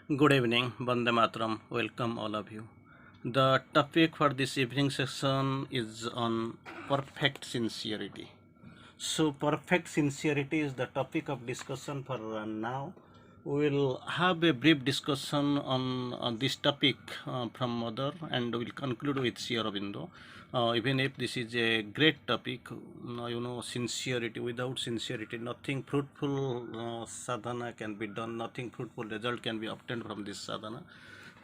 Good evening, Bande Matram. Welcome all of you. The topic for this evening session is on perfect sincerity. So, perfect sincerity is the topic of discussion for now. We will have a brief discussion on this topic from Mother, and we'll conclude with Sri Aurobindo. Even if this is a great topic, sincerity. Without sincerity, nothing fruitful sadhana can be done, nothing fruitful result can be obtained from this sadhana.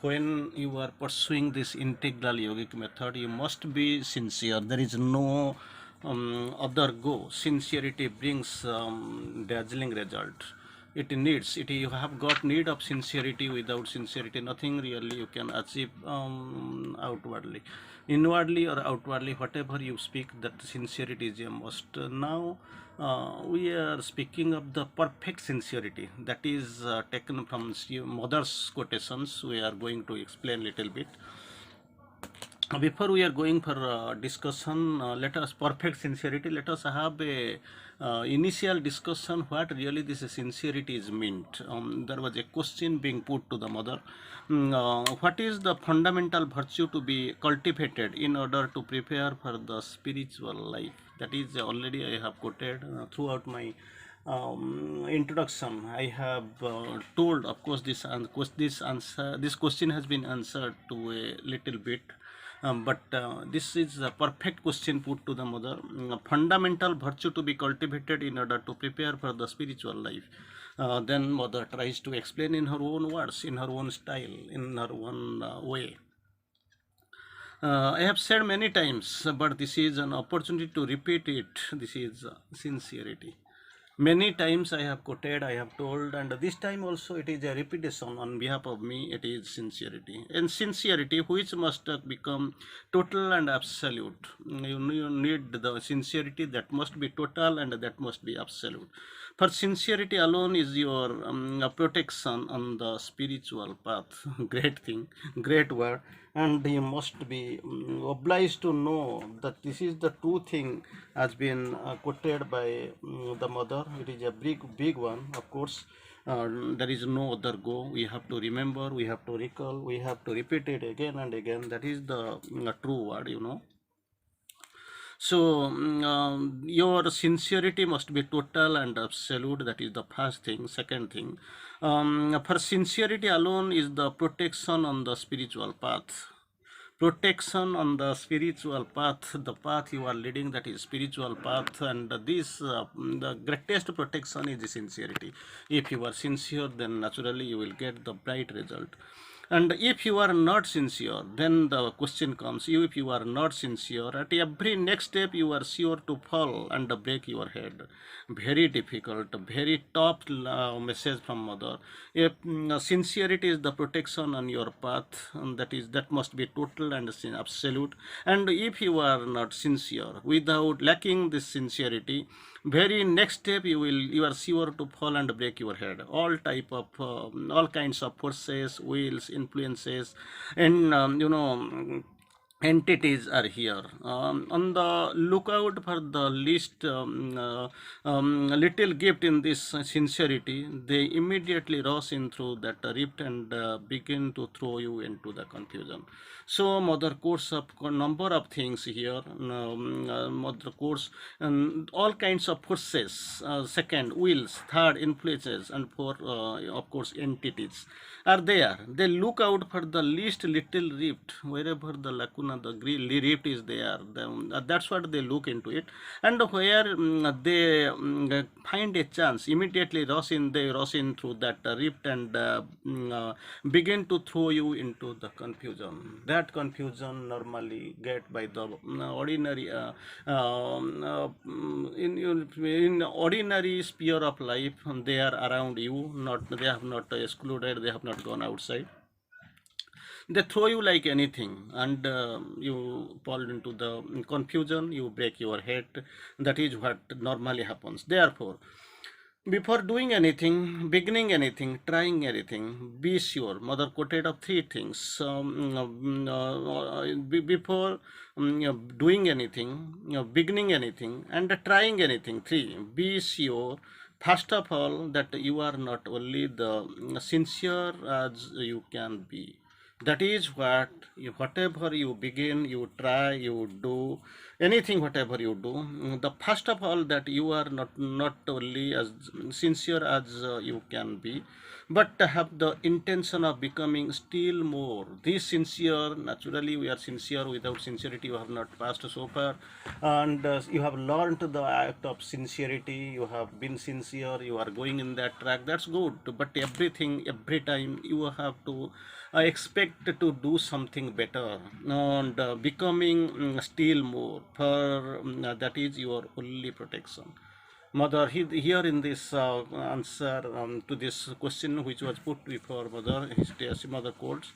When you are pursuing this integral yogic method, you must be sincere. There is no other go. Sincerity brings dazzling result. It needs it. You have got need of sincerity. Without sincerity, nothing really you can achieve outwardly, inwardly or outwardly. Whatever you speak, that sincerity is a must. Now we are speaking of the perfect sincerity that is taken from mother's quotations. We are going to explain little bit. Before we are going for discussion, let us perfect sincerity. Let us have a initial discussion what really this sincerity is meant. There was a question being put to the mother. What is the fundamental virtue to be cultivated in order to prepare for the spiritual life? That is already I have quoted throughout my introduction. I have told, of course, this question has been answered to a little bit, but this is a perfect question put to the mother. Fundamental virtue to be cultivated in order to prepare for the spiritual life. Then mother tries to explain in her own words, in her own style, in her own way. I have said many times, but this is an opportunity to repeat it. This is sincerity. Many times I have quoted, I have told, and this time also it is a repetition on behalf of me. It is sincerity, and sincerity which must become total and absolute. You need the sincerity that must be total and that must be absolute. For sincerity alone is your protection on the spiritual path. Great thing, great word, and you must be obliged to know that this is the true thing has been quoted by the mother. It is a big one, of course. There is no other go. We have to remember, we have to recall, we have to repeat it again and again. That is the true word. So, your sincerity must be total and absolute. That is the first thing. Second thing, for sincerity alone is the protection on the spiritual path. Protection on the spiritual path, the path you are leading, that is spiritual path, and this the greatest protection is the sincerity. If you are sincere, then naturally you will get the bright result. And if you are not sincere, then the question comes, if you are not sincere, at every next step you are sure to fall and break your head. Very difficult, very top message from mother. If sincerity is the protection on your path, and that must be total and absolute. And if you are not sincere, without lacking this sincerity, very next step you are sure to fall and break your head. All kinds of forces, wills, influences, and entities are here. On the lookout for the least little gift in this sincerity. They immediately rush in through that rift and begin to throw you into the confusion. So mother course of number of things here. Mother course all kinds of forces. Second, wills. Third, influences. And four, of course, entities are there. They look out for the least little rift, wherever the lacuna, the rift is there. That's what they look into it, and where they find a chance, immediately they rush in through that rift and begin to throw you into the confusion. That confusion normally get by the ordinary in ordinary sphere of life. They are around you, not they have not excluded, they have not gone outside. They throw you like anything, and you fall into the confusion, you break your head. That is what normally happens. Therefore, before doing anything, beginning anything, trying anything, be sure. Mother quoted of three things. Before doing anything, beginning anything, and trying anything. Three. Be sure First of all, that you are not only the sincere as you can be. That is what whatever you begin, you try, you do anything, whatever you do. The first of all, that you are not only as sincere as you can be, but have the intention of becoming still more. This sincere, naturally, we are sincere. Without sincerity, you have not passed so far, and you have learned the act of sincerity. You have been sincere. You are going in that track. That's good. But everything, every time, you have to expect to do something better and becoming still more. For that is your only protection. Mother, here in this answer to this question which was put before Mother, his Mother quotes,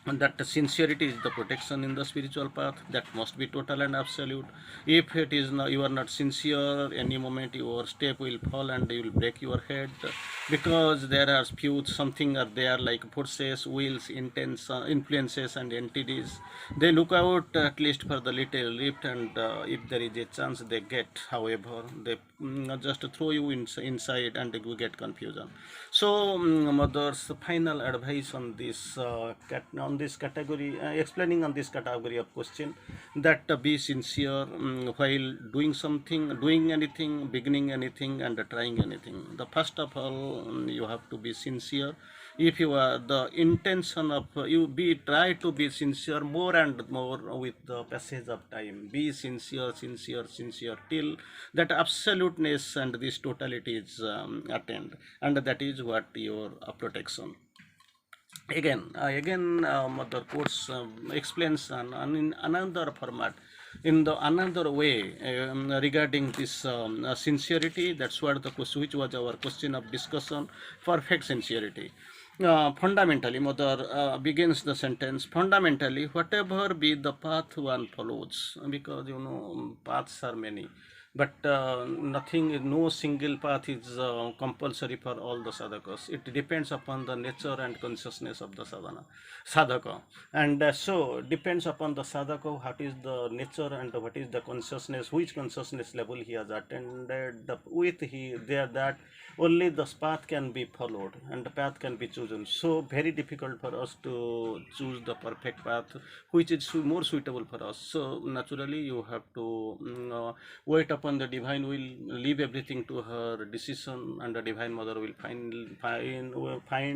and that sincerity is the protection in the spiritual path, that must be total and absolute. If it is not, you are not sincere, any moment your step will fall and you will break your head, because there are few something are there like forces, wills, intents, influences and entities. They look out at least for the little lift, and if there is a chance they get, however they just throw you inside and you get confusion. So Mother's final advice on this on this category, explaining on this category of question, that be sincere while doing something, doing anything, beginning anything, and trying anything. The first of all, you have to be sincere. If you are the intention of you be try to be sincere more and more with the passage of time. Be sincere, sincere, sincere till that absoluteness and this totality is attained, and that is what your protection. Again, Mother Course explains in another format, in the another way, regarding this sincerity. That's what the question, which was our question of discussion, perfect sincerity. Fundamentally, Mother begins the sentence. Fundamentally, whatever be the path one follows, because paths are many, but nothing, no single path is compulsory for all the sadhakas. It depends upon the nature and consciousness of the sadhaka, and so depends upon the sadhaka what is the nature and what is the consciousness, which consciousness level he has attended with. He there that only the path can be followed and the path can be chosen. So very difficult for us to choose the perfect path which is more suitable for us. So naturally you have to wait upon the divine will, leave everything to her decision, and the divine mother will find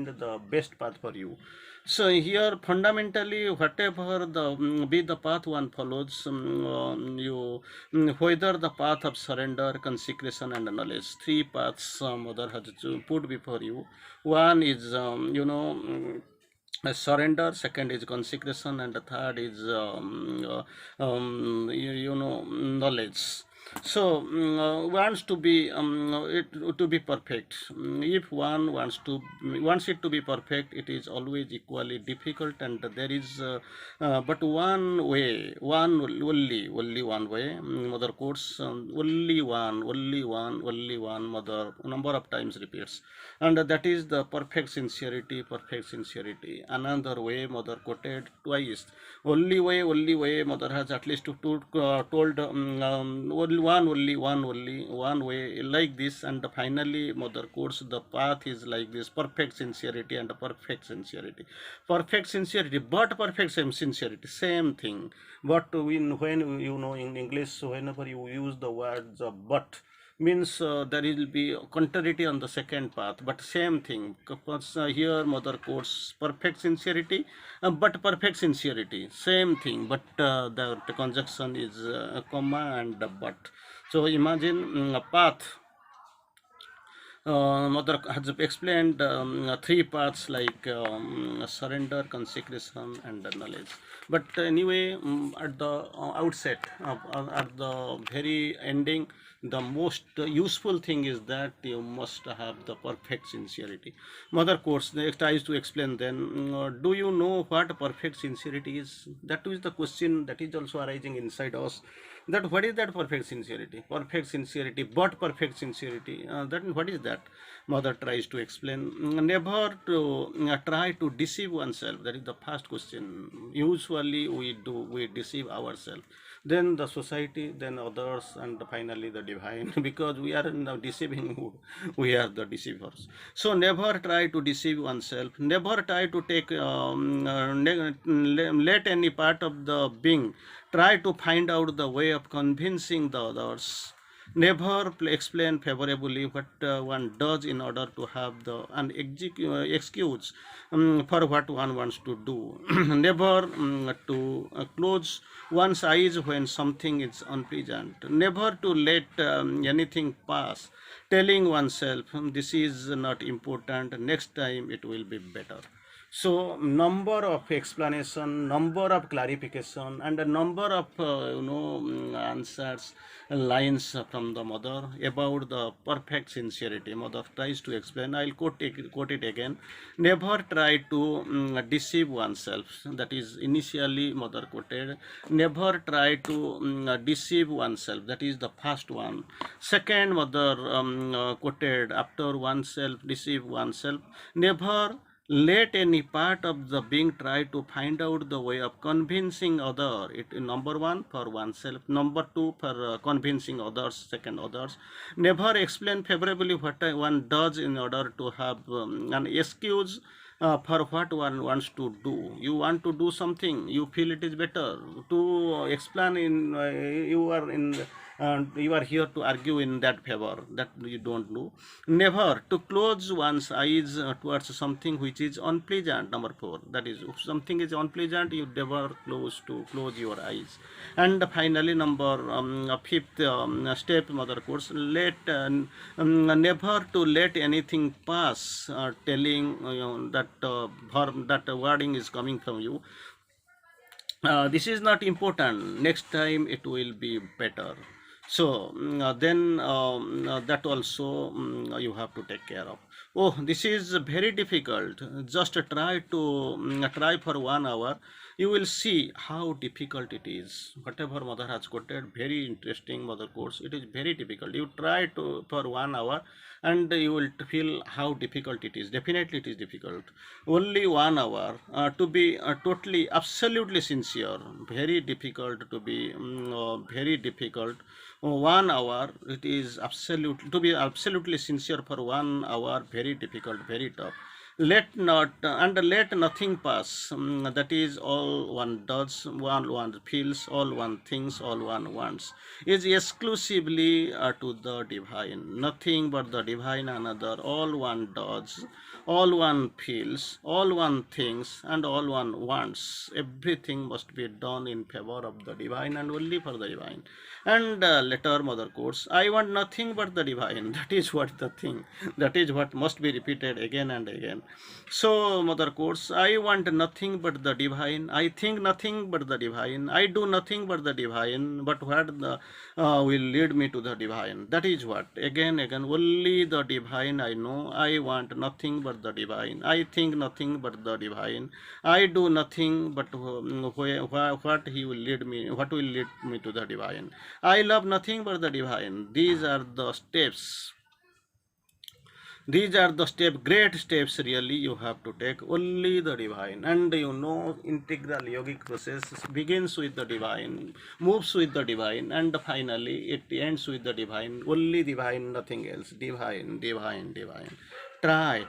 the best path for you. So here fundamentally whatever the be the path one follows, you whether the path of surrender, consecration and knowledge, three paths mother has put before you. One is surrender, second is consecration, and the third is knowledge. So wants to be to be perfect. If one wants it to be perfect, it is always equally difficult, and there is but one way, only one way. Mother quotes only one. Mother number of times repeats, and that is the perfect sincerity. Perfect sincerity. Another way, Mother quoted twice. Only way. Mother has at least told only one way like this, and finally Mother quotes the path is like this: perfect sincerity and perfect sincerity. Perfect sincerity, but perfect sincerity, same thing. But when in English, whenever you use the words but, means there will be contrariety on the second path, but same thing. Because here Mother quotes perfect sincerity, but perfect sincerity, same thing, but the conjunction is a comma and a but. So imagine a path. Mother has explained three paths like surrender, consecration, and knowledge. But anyway, at the outset, at the very ending, the most useful thing is that you must have the perfect sincerity. Mother quotes, they tries to explain then, do you know what perfect sincerity is? That is the question that is also arising inside us, that what is that perfect sincerity? Perfect sincerity, but perfect sincerity, then what is that? Mother tries to explain, never to try to deceive oneself. That is the first question. Usually we deceive ourselves. then the society, then others, and finally the divine. Because we are in the deceiving mood, we are the deceivers. So never try to deceive oneself. Never try to take let any part of the being try to find out the way of convincing the others. Never explain favorably what one does in order to have the an excuse for what one wants to do. Never to close one's eyes when something is unpleasant. Never to let anything pass. Telling oneself, this is not important, next time it will be better. So number of explanation, number of clarification, and a number of answers, lines from the mother about the perfect sincerity. Mother tries to explain. I'll quote it again. Never try to deceive oneself. That is initially mother quoted. Never try to deceive oneself. That is the first one. Second, mother quoted after oneself deceive oneself. Never let any part of the being try to find out the way of convincing other. It number one for oneself, number two for convincing others, second others. Never explain favorably what one does in order to have an excuse for what one wants to do. You want to do something, you feel it is better to explain in you are here to argue in that favor that you don't do. Never to close one's eyes towards something which is unpleasant. Number four, that is, if something is unpleasant, you never close your eyes. And finally, number fifth step, mother course, never to let anything pass. Telling that that wording is coming from you. This is not important, next time it will be better. So then that also you have to take care of. Oh, this is very difficult. Just try for 1 hour. You will see how difficult it is. Whatever mother has quoted, very interesting mother course. It is very difficult. You try to for 1 hour, and you will feel how difficult it is. Definitely, it is difficult. Only 1 hour to be totally, absolutely sincere. Very difficult to be very difficult. 1 hour, it is absolute to be absolutely sincere for 1 hour. Very difficult, very tough. Let not and let nothing pass. That is all one does, all one feels, all one thinks, all one wants is exclusively to the divine. Nothing but the divine, another. All one does, all one feels, all one thinks, and all one wants. Everything must be done in favor of the divine and only for the divine. And later, mother quotes, I want nothing but the divine. That is what the thing, that is what must be repeated again and again. So, mother quotes, I want nothing but the divine. I think nothing but the divine. I do nothing but the divine. But what the will lead me to the divine? That is what. Again, only the divine I know. I want nothing but the divine. I think nothing but the divine. I do nothing but what he will lead me. What will lead me to the divine? I love nothing but the divine. These are the steps. These are the great steps really you have to take. Only the divine. And integral yogic process begins with the divine, moves with the divine, and finally it ends with the divine. Only divine, nothing else. Divine, divine, divine. Try.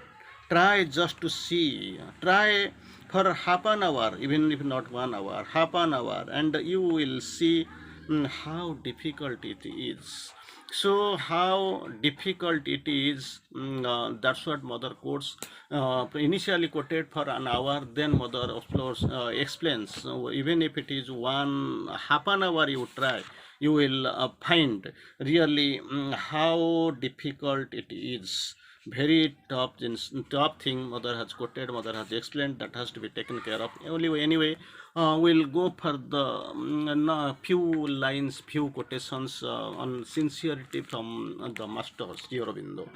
Try just to see. Try for half an hour, even if not 1 hour, half an hour, and you will see how difficult it is. So how difficult it is, that's what mother quotes, initially quoted for an hour, then mother of course explains. So even if it is one half an hour you try, you will find really how difficult it is. Very top thing mother has quoted, mother has explained, that has to be taken care of. Anyway, we'll go for the few lines, few quotations on sincerity from the masters, Sri Aurobindo.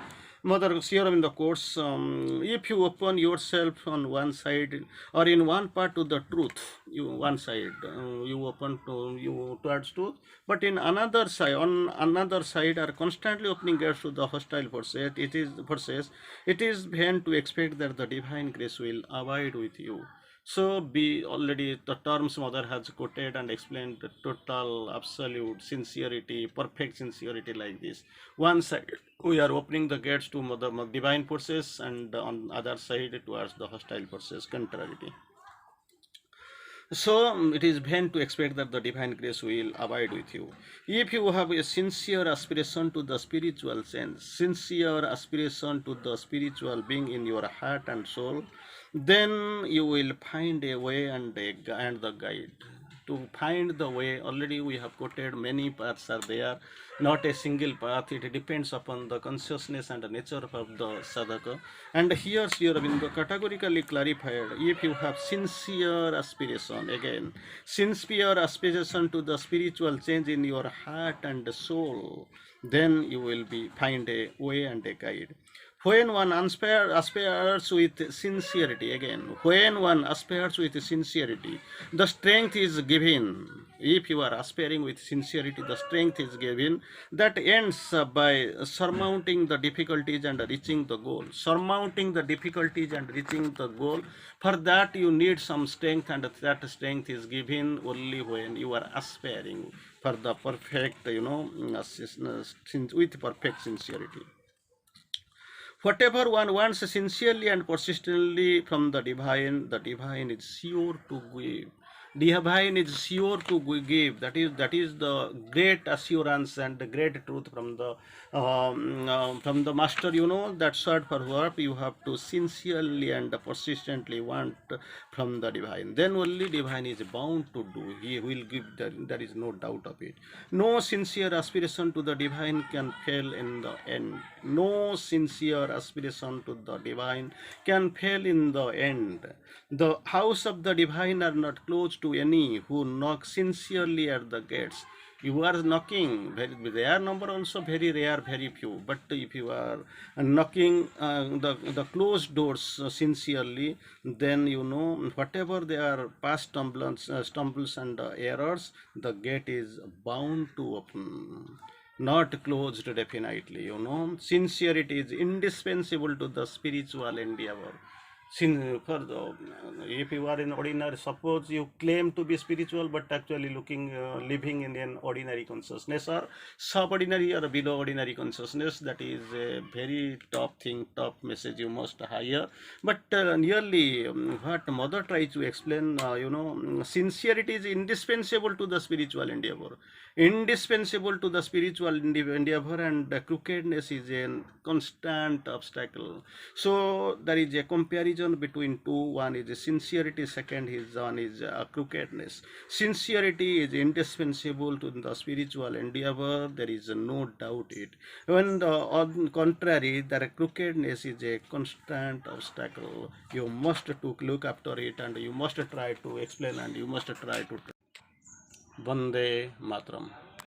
Mother Sri Aurobindo quotes, if you open yourself on one side or in one part to the truth, one side, you open towards truth, but in another side, on another side are constantly opening gates to the hostile forces, it is vain to expect that the divine grace will abide with you. So be already the terms mother has quoted and explained the total absolute sincerity, perfect sincerity like this. One side we are opening the gates to the divine forces, and on other side towards the hostile forces, contrariety. So it is vain to expect that the divine grace will abide with you. If you have a sincere aspiration to the spiritual sense, sincere aspiration to the spiritual being in your heart and soul, then you will find a way and the guide. To find the way, already we have quoted many paths are there, not a single path. It depends upon the consciousness and the nature of the sadhaka. And here Sri Aurobindo categorically clarified, if you have sincere aspiration, again, sincere aspiration to the spiritual change in your heart and soul, then you will find a way and a guide. When one aspires with sincerity, again, when one aspires with sincerity, the strength is given. If you are aspiring with sincerity, the strength is given that ends by surmounting the difficulties and reaching the goal. Surmounting the difficulties and reaching the goal, for that you need some strength, and that strength is given only when you are aspiring for the perfect, with perfect sincerity. Whatever one wants sincerely and persistently from the divine is sure to give. Divine is sure to give. That is the great assurance and the great truth from the master. That short for what you have to sincerely and persistently want from the divine. Then only divine is bound to do. He will give. There is no doubt of it. No sincere aspiration to the divine can fail in the end. No sincere aspiration to the divine can fail in the end. The house of the divine are not closed to any who knock sincerely at the gates. You are knocking, very rare number also, very rare, very few. But if you are knocking the closed doors sincerely, then whatever they are past stumbles and errors, the gate is bound to open, not closed definitely. Sincerity is indispensable to the spiritual endeavor. If you are in ordinary, suppose you claim to be spiritual but actually living in an ordinary consciousness or subordinary or below ordinary consciousness, that is a very top thing, top message you must hire. But nearly what mother tries to explain, sincerity is indispensable to the spiritual endeavor. Indispensable to the spiritual endeavor, and crookedness is a constant obstacle. So there is a comparison between two. One is sincerity, second is one is crookedness. Sincerity is indispensable to the spiritual endeavor, there is no doubt it. When on contrary, the crookedness is a constant obstacle. You must to look after it, and you must try to explain, and you must try to. Vande Matram.